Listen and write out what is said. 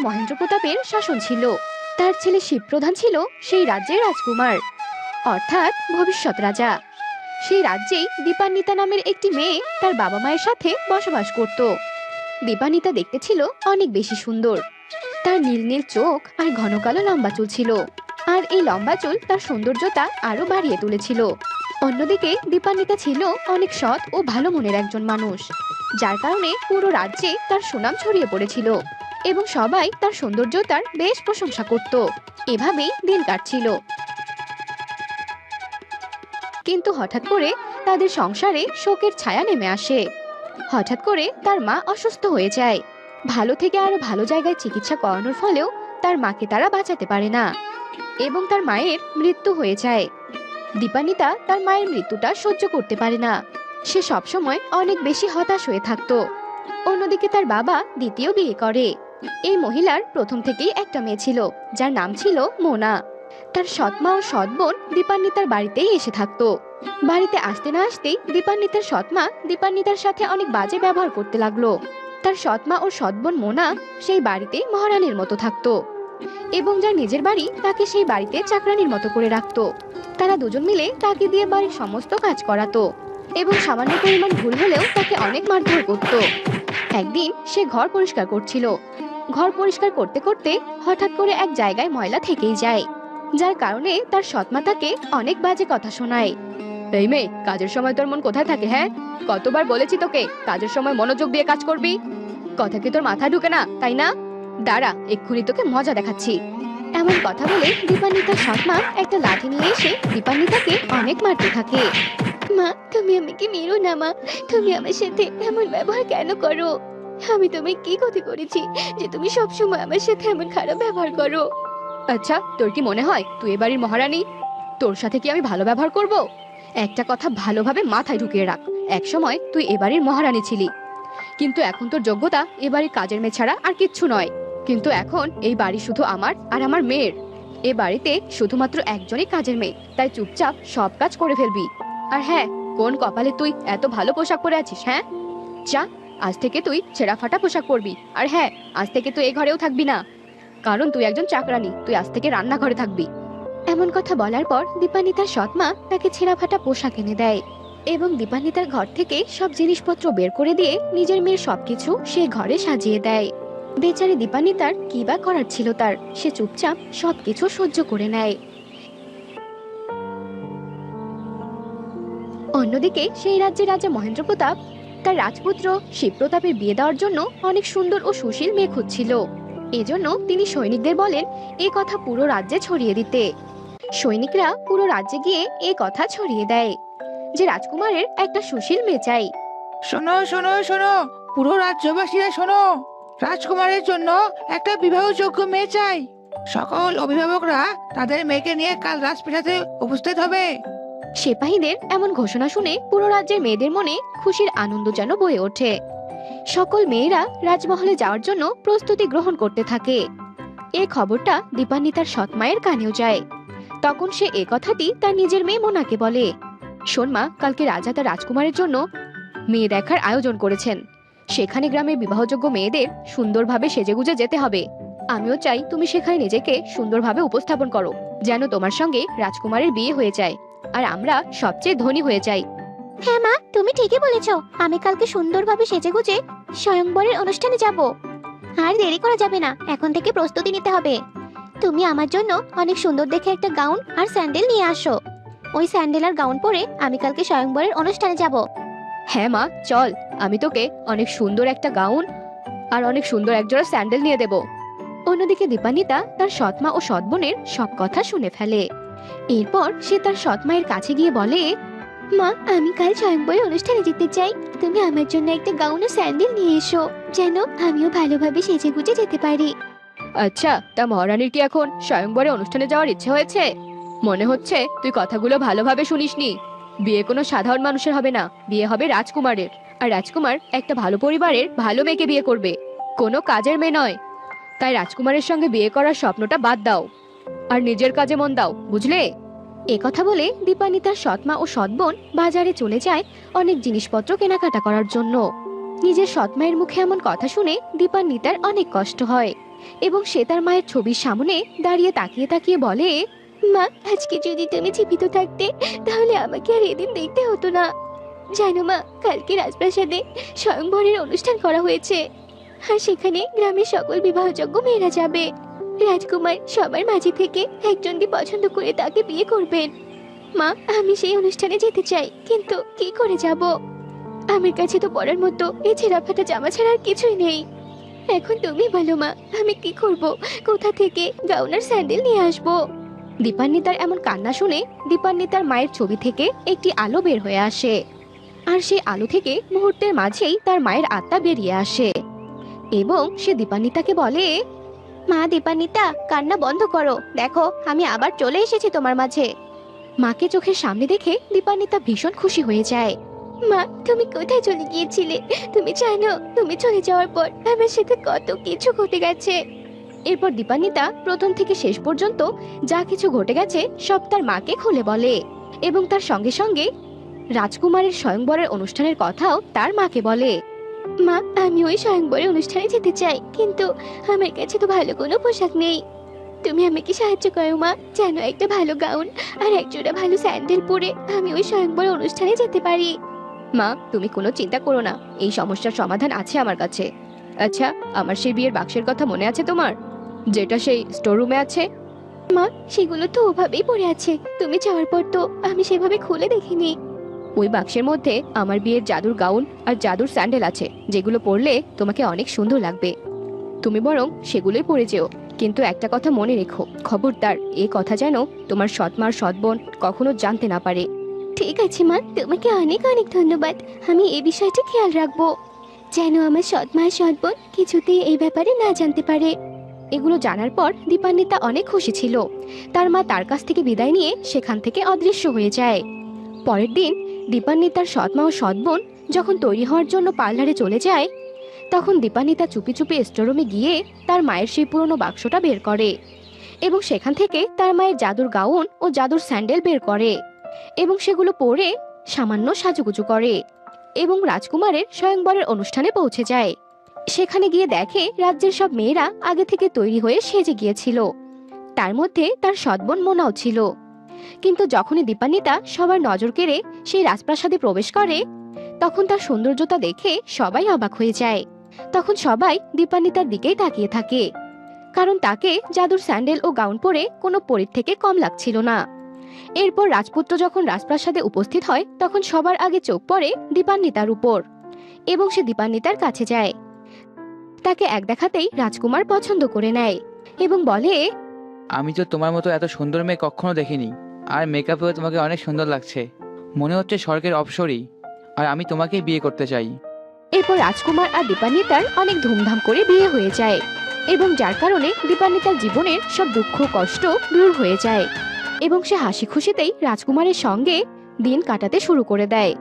মহেন্দ্র প্রতাপের শাসন ছিল। তার ছেলে শিবপ্রধান ছিল সেই রাজ্যের রাজকুমার, অর্থাৎ ভবিষ্যৎ রাজা। সেই রাজ্যেই দীপান্বিতা নামের একটি মেয়ে তার বাবা মায়ের সাথে বসবাস করত। দীপান্বিতা দেখতে ছিল অনেক বেশি সুন্দর। তার নীল নীল চোখ আর ঘন কালো লম্বা চুল ছিল, আর এই লম্বা চুল তার সৌন্দর্যতা আরো বাড়িয়ে তুলেছিল। অন্যদিকে দীপান্বিতা ছিল অনেক সৎ ও ভালো মনের একজন মানুষ, যার কারণে পুরো রাজ্যে তার সুনাম ছড়িয়ে পড়েছিল এবং সবাই তার সৌন্দর্যতার বেশ প্রশংসা করত। এভাবেই দিন কাটছিল। কিন্তু হঠাৎ করে তাদের সংসারে শোকের ছায়া নেমে আসে। হঠাৎ করে তার মা অসুস্থ হয়ে যায়। ভালো থেকে আরো ভালো জায়গায় চিকিৎসা করানোর ফলেও তার মাকে তারা বাঁচাতে পারে না এবং তার মায়ের মৃত্যু হয়ে যায়। দীপান্বিতা তার মায়ের মৃত্যুটা সহ্য করতে পারে না। সে সবসময় অনেক বেশি হতাশ হয়ে থাকতো। অন্যদিকে তার বাবা দ্বিতীয় বিয়ে করে। এই মহিলার প্রথম থেকেই একটা মেয়ে ছিল, যার নাম ছিল মোনা। তার সৎ মা ও সৎ বোন দীপান্বিতার বাড়িতেই এসে থাকতো। বাড়িতে আসতে না আসতেই দীপান্বিতার সৎ মা দীপান্বিতার সাথে অনেক বাজে ব্যবহার করতে লাগলো। তার সৎ মা ও সৎ বোন মোনা সেই বাড়িতে মহারানীর মতো থাকতো এবং যার নিজের বাড়ি তাকে সেই বাড়িতে চাকরানির মতো করে রাখতো। তারা দুজন মিলে তাকে দিয়ে বাড়ির সমস্ত কাজ করাতো এবং সামান্য পরিমাণ ভুল হলেও তাকে অনেক মারধর করত। একদিন সে ঘর পরিষ্কার করছিল। ঘর পরিষ্কার করতে করতে হঠাৎ করে এক জায়গায় ময়লা থেকেই যায়, যার কারণে তার সৎমা তাকে অনেক বাজে কথা শোনায়। এই মেয়ে, কাজের সময় তোর মন কোথায় থাকে? হ্যাঁ, কতবার বলেছি তোকে কাজের সময় মনোযোগ দিয়ে কাজ করবি? কথা কি তোর মাথায় ঢুকে না, তাই না? দাঁড়া, এক্ষুনি তোকে মজা দেখাচ্ছি। এমন কথা বলে দীপান্বিতার সৎমা একটা লাঠি নিয়ে এসে দীপান্বিতাকে অনেক মারতে থাকে। মা, তুমি আমাকে মেরো না মা, তুমি আমার সাথে এমন ব্যবহার কেন করো? আমি তোমায় কি ক্ষতি করেছি যে তুমি সবসময় আমার সাথে এমন খারাপ ব্যবহার করো? আচ্ছা, তোর কি মনে হয় তুই এ বাড়ির মহারানী? তোর সাথে কি আমি ভালো ব্যবহার করব? একটা কথা ভালোভাবে মাথায় ঢুকিয়ে রাখ, এক সময় তুই এ বাড়ির মহারানী ছিলি, কিন্তু এখন তোর যোগ্যতা এ বাড়ির কাজের মেয়ে ছাড়া আর কিচ্ছু নয়। কিন্তু এখন এই বাড়ি শুধু আমার আর আমার মেয়ের। এ বাড়িতে শুধুমাত্র একজনই কাজের মেয়ে, তাই চুপচাপ সব কাজ করে ফেলবি। আর হ্যাঁ, কোন কপালে তুই এত ভালো পোশাক পরে আছিস? হ্যাঁ, যা, আজ থেকে তুই ছেঁড়া ফাটা পোশাক পরবি। আর হ্যাঁ, আজ থেকে তুই এই ঘরেও থাকবি না, কারণ তুই একজন চাকরানী। তুই আজ থেকে রান্নাঘরে থাকবি। এমন কথা বলার পর দীপান্বিতার সৎমা তাকে ছেঁড়া ফাটা পোশাক এনে দেয় এবং দীপান্বিতার ঘর থেকে সব জিনিসপত্র বের করে দিয়ে নিজের মেয়ের সবকিছু সে ঘরে সাজিয়ে দেয়। বেচারি দীপান্বিতার কি বা করার ছিল তার, সে চুপচাপ সবকিছু সহ্য করে নেয়। অন্যদিকে সেই রাজ্যের রাজা মহেন্দ্র প্রতাপ তার রাজপুত্র শিবপ্রতাপের বিয়ে দেওয়ার জন্য অনেক সুন্দর ও সুশীল মেয়ে খুঁজছিল। এজন্য তিনি সৈনিকদের বলেন এ কথা পুরো রাজ্যে ছড়িয়ে দিতে। সৈনিকরা পুরো রাজ্যে গিয়ে এ কথা ছড়িয়ে দেয় যে রাজকুমারের একটা সুশীল মেয়ে চাই। শোনো শোনো শোনো, পুরো রাজ্যবাসীরা শোনো, রাজকুমারের জন্য একটা বিবাহযোগ্য মেয়ে চাই। সকল অভিভাবকরা তাদের মেয়েকে নিয়ে কাল রাজপ্রাসাদে উপস্থিত হবে। সিপাহীদের এমন ঘোষণা শুনে পুরো রাজ্যের মেয়েদের মনে খুশির আনন্দ যেন বয়ে ওঠে। সকল মেয়েরা রাজমহলে যাওয়ার জন্য প্রস্তুতি গ্রহণ করতে থাকে। এই খবরটা দীপান্বিতার সৎ মায়ের কানেও যায়। তখন সে এ কথাটি তার নিজের মেয়ে মোনাকে বলে, শোন মা, কালকে রাজা তার রাজকুমারের জন্য মেয়ে দেখার আয়োজন করেছেন। সেখানে গ্রামের বিবাহযোগ্য মেয়েদের সুন্দরভাবে সেজেগুজে যেতে হবে। আমিও চাই তুমি সেখানে নিজেকে সুন্দরভাবে উপস্থাপন করো, যেন তোমার সঙ্গে রাজকুমারের বিয়ে হয়ে যায় আর আমরা সবচেয়ে ধনী হয়ে যাই। হ্যাঁ মা, তুমি ঠিকই বলেছো। আমি কালকে সুন্দরভাবে সেজেগুজে স্বয়ংবরের অনুষ্ঠানে যাব। আর দেরি করা যাবে না, এখন থেকে প্রস্তুতি নিতে হবে। তুমি আমার জন্য অনেক সুন্দর দেখে একটা গাউন আর স্যান্ডেল নিয়ে আসো। ওই স্যান্ডেল আর গাউন পরে আমি কালকে স্বয়ংবরের অনুষ্ঠানে যাব। হ্যাঁ মা, চল, আমি তোকে অনেক সুন্দর একটা গাউন আর অনেক সুন্দর একজোড়া স্যান্ডেল নিয়ে দেব। অন্যদিকে দীপান্বিতা তার সৎমা ও সৎ বোনের সব কথা শুনে ফেলে। এরপর সে তার সৎ মায়ের কাছে গিয়ে বলে, মা, আমি কাল স্বয়ংবরের অনুষ্ঠানে যেতে চাই। তুমি আমার জন্য একটা গাউন ও স্যান্ডেল নিয়ে এসো, যেন আমিও ভালোভাবে সেজেগুজে যেতে পারি। আচ্ছা, তা মহারানীর কি এখন স্বয়ংবরে অনুষ্ঠানে যাওয়ার ইচ্ছে হয়েছে? মনে হচ্ছে তুই কথাগুলো ভালোভাবে শুনিসনি। বিয়ে কোনো সাধারণ মানুষের হবে না, বিয়ে হবে রাজকুমারের। আর রাজকুমার একটা ভালো পরিবারের ভালো মেয়েকে বিয়ে করবে, কোনো কাজের মেয়ে নয়। তাই রাজকুমারের সঙ্গে বিয়ে করার স্বপ্নটা বাদ দাও আর নিজের কাজে মন দাও, বুঝলে? এ কথা বলে দীপান্বিতার সৎমা ও সৎ বোন বাজারে চলে যায় অনেক জিনিসপত্র কেনাকাটা করার জন্য। নিজের সৎমায়ের মুখে এমন কথা শুনে দীপান্বিতার অনেক কষ্ট হয়। এবং সে তার মায়ের ছবির সামনে দাঁড়িয়ে তাকিয়ে তাকিয়ে বলে, মা, আজকে যদি তুমি জীবিত থাকতে তাহলে আমাকে আর এদিন দেখতে হতো না। জানো মা, কালকে রাজপ্রাসাদে স্বয়ংবরের অনুষ্ঠান করা হয়েছে, আর সেখানে গ্রামের সকল বিবাহযোগ্য মেয়েরা যাবে। রাজকুমার সবার মাঝে থেকে একজনকে পছন্দ করে তাকে বিয়ে করবেন। মা, আমি সেই অনুষ্ঠানে যেতে চাই, কিন্তু কি করে যাব? আমার কাছে তো পরার মতো এই ছেঁড়া ফাটা জামা ছাড়া আর কিছুই নেই। এখন তুমি বলো মা, আমি কি করব? কোথা থেকে গাউন আর স্যান্ডেল নিয়ে আসবো? দীপান্বিতার এমন কান্না শুনে দীপান্বিতার মায়ের ছবি থেকে একটি আলো বের হয়ে আসে, আর সেই আলো থেকে মুহূর্তের মাঝেই তার মায়ের আত্মা বেরিয়ে আসে এবং সে দীপান্বিতাকে বলে, মা দীপান্বিতা, কান্না বন্ধ করো, দেখো আমি আবার চলে এসেছি তোমার মাঝে। মাকে চোখের সামনে দেখে দীপান্বিতা ভীষণ খুশি হয়ে যায়। মা, তুমি কোথায় চলে গিয়েছিলে? তুমি জানো, তুমি চলে যাওয়ার পর আমার সাথে কত কিছু ঘটে গেছে। এরপর দীপান্বিতা প্রথম থেকে শেষ পর্যন্ত যা কিছু ঘটে গেছে সব তার মাকে খুলে বলে এবং তার সঙ্গে সঙ্গে রাজকুমারের স্বয়ংবরের অনুষ্ঠানের কথাও তার মাকে বলে। মা, আমি ওই স্বয়ংবরের অনুষ্ঠানে যেতে চাই, কিন্তু আমার কাছে তো ভালো কোনো পোশাক নেই। তুমি আমাকে সাহায্য করো মা, যেন একটা ভালো গাউন আর একজোড়া ভালো স্যান্ডেল পরে আমি ওই স্বয়ংবরের অনুষ্ঠানে যেতে পারি। মা, তুমি কোনো চিন্তা করো না, এই সমস্যার সমাধান আছে আমার কাছে। আচ্ছা, আমার সেই বিয়ের বাক্সের কথা মনে আছে তোমার, যেটা সেই স্টোর রুমে আছে? মা, সেগুলো তো ওভাবেই পড়ে আছে, তুমি যাওয়ার পর তো আমি সেভাবে খুলে দেখিনি। ওই বাক্সের মধ্যে আমার বিয়ের জাদুর গাউন আর জাদুর স্যান্ডেল আছে, যেগুলো পরলে তোমাকে অনেক সুন্দর লাগবে। তুমি বরং সেগুলোই পরে যেও, কিন্তু একটা কথা মনে রেখো, খবরদার এই কথা যেন তোমার সৎমার সৎবোন কখনো জানতে না পারে। ঠিক আছে মা, তোমাকে অনেক অনেক ধন্যবাদ। আমি এই বিষয়টা খেয়াল রাখবো, যেন আমার সৎমা সৎবোন কিছুতেই এই ব্যাপারে না জানতে পারে। এগুলো জানার পর দীপান্বিতা অনেক খুশি ছিল। তার মা তার কাছ থেকে বিদায় নিয়ে সেখান থেকে অদৃশ্য হয়ে যায়। পরের দিন দীপান্বিতার সৎমা ও সৎবোন যখন তৈরি হওয়ার জন্য পার্লারে চলে যায়, তখন দীপান্বিতা চুপি চুপি স্টোররুমে গিয়ে তার মায়ের সেই পুরনো বাক্সটা বের করে এবং সেখান থেকে তার মায়ের জাদুর গাউন ও জাদুর স্যান্ডেল বের করে এবং সেগুলো পরে সামান্য সাজুগুজু করে এবং রাজকুমারের স্বয়ংবরের অনুষ্ঠানে পৌঁছে যায়। সেখানে গিয়ে দেখে রাজ্যের সব মেয়েরা আগে থেকে তৈরি হয়ে সেজে গিয়েছিল, তার মধ্যে তার সৎবোন মোনাও ছিল। কিন্তু যখনই দীপান্বিতা সবার নজর কেড়ে সেই রাজপ্রাসাদে প্রবেশ করে, তখন তার সৌন্দর্যতা দেখে সবাই অবাক হয়ে যায়। তখন সবাই দীপান্বিতার দিকেই তাকিয়ে থাকে, কারণ তাকে জাদুর স্যান্ডেল ও গাউন পরে কোনো পরীর থেকে কম লাগছিল না। এরপর রাজপুত্র যখন রাজপ্রাসাদে উপস্থিত হয়, তখন সবার আগে চোখ পড়ে দীপান্বিতার উপর এবং সে দীপান্বিতার কাছে যায়। তাকে এক দেখাতেই রাজকুমার পছন্দ করে নেয় এবং বলে, আমি তো তোমার মতো এত সুন্দর মেয়ে কখনো দেখিনি, আর মেকআপেও তোমাকে অনেক সুন্দর লাগছে, মনে হচ্ছে স্বর্গের অপ্সরী, আর আমি তোমাকেই বিয়ে করতে চাই। এরপর রাজকুমার আর দীপান্বিতার অনেক ধুমধাম করে বিয়ে হয়ে যায় এবং যার কারণে দীপান্বিতার জীবনের সব দুঃখ কষ্ট দূর হয়ে যায় এবং সে হাসি খুশিতেই রাজকুমারের সঙ্গে দিন কাটাতে শুরু করে দেয়।